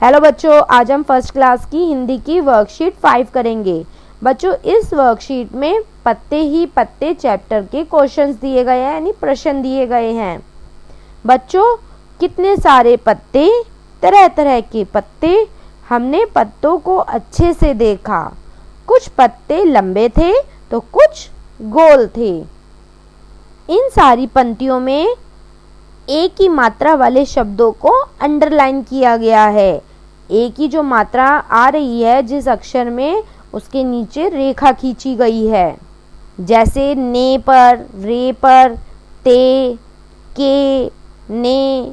Hello बच्चों, आज हम फर्स्ट क्लास की हिंदी की वर्कशीट 5 करेंगे। बच्चों, इस वर्कशीट में पत्ते ही पत्ते चैप्टर के क्वेश्चंस दिए गए हैं, यानी प्रश्न दिए गए हैं। बच्चों, कितने सारे पत्ते, तरह तरह के पत्ते। हमने पत्तों को अच्छे से देखा। कुछ पत्ते लंबे थे तो कुछ गोल थे। इन सारी पंक्तियों में एक ही मात्रा वाले शब्दों को अंडरलाइन किया गया है। एक ही जो मात्रा आ रही है जिस अक्षर में, उसके नीचे रेखा खींची गई है। जैसे ने पर, रे पर, ते, के, ने,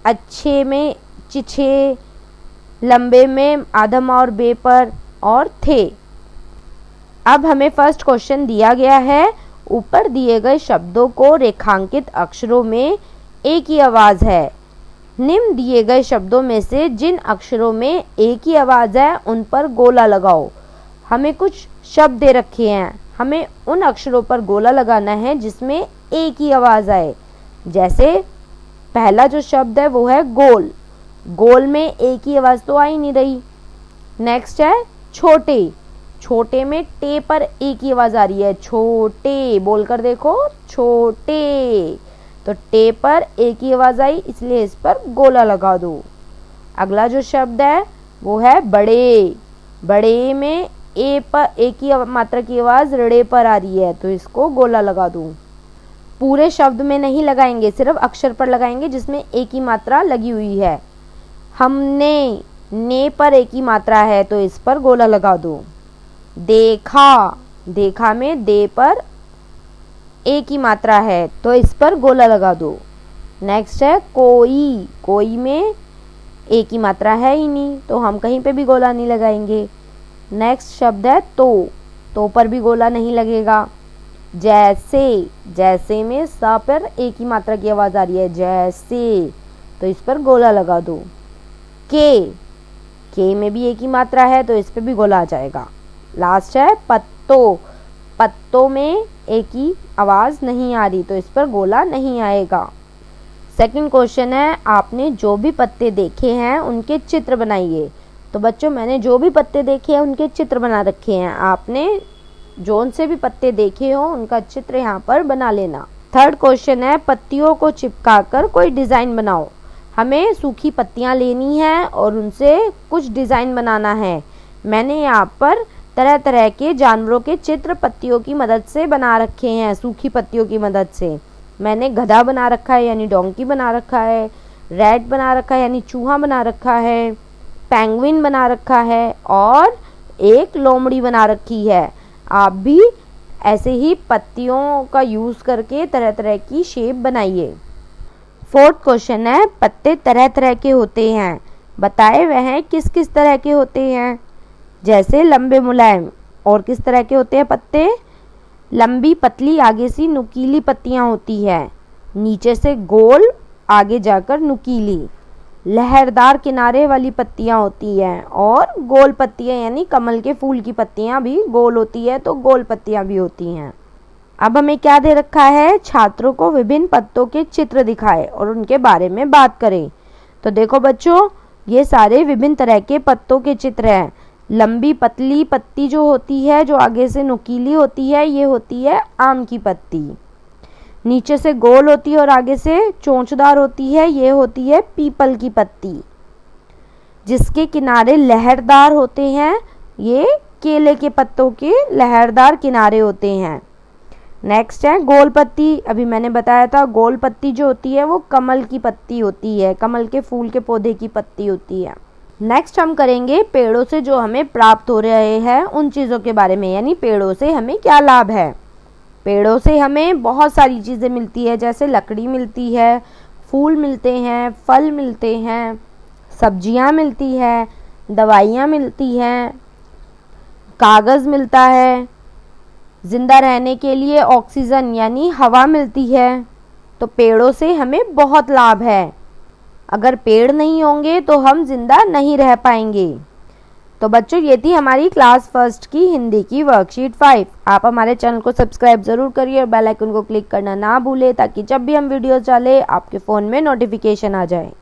अच्छे में चिछे, लंबे में आधम और बे पर और थे। अब हमें फर्स्ट क्वेश्चन दिया गया है। ऊपर दिए गए शब्दों को रेखांकित अक्षरों में एक ही आवाज है। निम्न दिए गए शब्दों में से जिन अक्षरों में एक ही आवाज है उन पर गोला लगाओ। हमें कुछ शब्द दे रखे हैं, हमें उन अक्षरों पर गोला लगाना है जिसमें एक ही आवाज आए। जैसे पहला जो शब्द है वो है गोल। गोल में एक ही आवाज तो आ ही नहीं रही। नेक्स्ट है छोटे। छोटे में टे पर एक ही आवाज आ रही है, छोटे। बोलकर देखो, छोटे। तो टे पर एक ही आवाज आई, इसलिए इस पर गोला लगा दो। अगला जो शब्द है वो है बड़े। बड़े में ए पर एक ही मात्रा की आवाज रे पर आ रही है, तो इसको गोला लगा दूं। पूरे शब्द में नहीं लगाएंगे, सिर्फ अक्षर पर लगाएंगे जिसमें एक ही मात्रा लगी हुई है। हमने, ने पर एक ही मात्रा है तो इस पर गोला लगा दो। देखा। देखा में दे पर एक ही मात्रा है तो इस पर गोला लगा दो। नेक्स्ट है कोई। कोई में एक ही मात्रा है ही नहीं तो हम कहीं पे भी गोला नहीं लगाएंगे। नेक्स्ट शब्द है तो पर भी गोला नहीं लगेगा। जैसे। जैसे में सा पर एक ही मात्रा की आवाज आ रही है, जैसे, तो इस पर गोला लगा दो। के में भी एक ही मात्रा है तो इस पर भी गोला आ जाएगा। लास्ट है पत्तों। पत्तों में एक ही आवाज नहीं आ रही तो इस पर गोला नहीं आएगा। सेकंड क्वेश्चन है, आपने जो भी पत्ते देखे हैं उनके चित्र बनाइए। तो बच्चों, मैंने जो भी पत्ते देखे हैं उनके चित्र बना रखे हैं। आपने जोन से भी पत्ते देखे हो उनका चित्र यहाँ पर बना लेना। थर्ड क्वेश्चन है, पत्तियों को चिपकाकर कोई डिजाइन बनाओ। हमें सूखी पत्तियां लेनी है और उनसे कुछ डिजाइन बनाना है। मैंने यहाँ पर तरह तरह के जानवरों के चित्र पत्तियों की मदद से बना रखे हैं। सूखी पत्तियों की मदद से मैंने गधा बना रखा है यानी डोंकी बना रखा है, रैट बना रखा है यानी चूहा बना रखा है, पेंगुइन बना रखा है और एक लोमड़ी बना रखी है। आप भी ऐसे ही पत्तियों का यूज करके तरह तरह की शेप बनाइए। फोर्थ क्वेश्चन है, पत्ते तरह तरह के होते हैं, बताए वह किस किस तरह के होते हैं। जैसे लंबे मुलायम। और किस तरह के होते हैं पत्ते? लंबी पतली आगे से नुकीली पत्तियां होती है, नीचे से गोल आगे जाकर नुकीली। लहरदार किनारे वाली पत्तियां होती हैं और गोल पत्तियां यानी कमल के फूल की पत्तियां भी गोल होती है तो गोल पत्तियां भी होती हैं। अब हमें क्या दे रखा है? छात्रों को विभिन्न पत्तों के चित्र दिखाएं और उनके बारे में बात करें। तो देखो बच्चों, ये सारे विभिन्न तरह के पत्तों के चित्र हैं। लंबी पतली पत्ती जो होती है, जो आगे से नुकीली होती है, ये होती है आम की पत्ती। नीचे से गोल होती है और आगे से चोंचदार होती है, ये होती है पीपल की पत्ती। जिसके किनारे लहरदार होते हैं, ये केले के पत्तों के लहरदार किनारे होते हैं। नेक्स्ट है गोल पत्ती। अभी मैंने बताया था गोल पत्ती जो होती है वो कमल की पत्ती होती है, कमल के फूल के पौधे की पत्ती होती है। नेक्स्ट हम करेंगे पेड़ों से जो हमें प्राप्त हो रहे हैं उन चीज़ों के बारे में, यानी पेड़ों से हमें क्या लाभ है। पेड़ों से हमें बहुत सारी चीज़ें मिलती है, जैसे लकड़ी मिलती है, फूल मिलते हैं, फल मिलते हैं, सब्जियां मिलती है, दवाइयाँ मिलती हैं, कागज़ मिलता है, जिंदा रहने के लिए ऑक्सीजन यानी हवा मिलती है। तो पेड़ों से हमें बहुत लाभ है। अगर पेड़ नहीं होंगे तो हम जिंदा नहीं रह पाएंगे। तो बच्चों, ये थी हमारी क्लास फर्स्ट की हिंदी की वर्कशीट 5। आप हमारे चैनल को सब्सक्राइब ज़रूर करिए और बेल आइकन को क्लिक करना ना भूलें ताकि जब भी हम वीडियोस डालें आपके फ़ोन में नोटिफिकेशन आ जाए।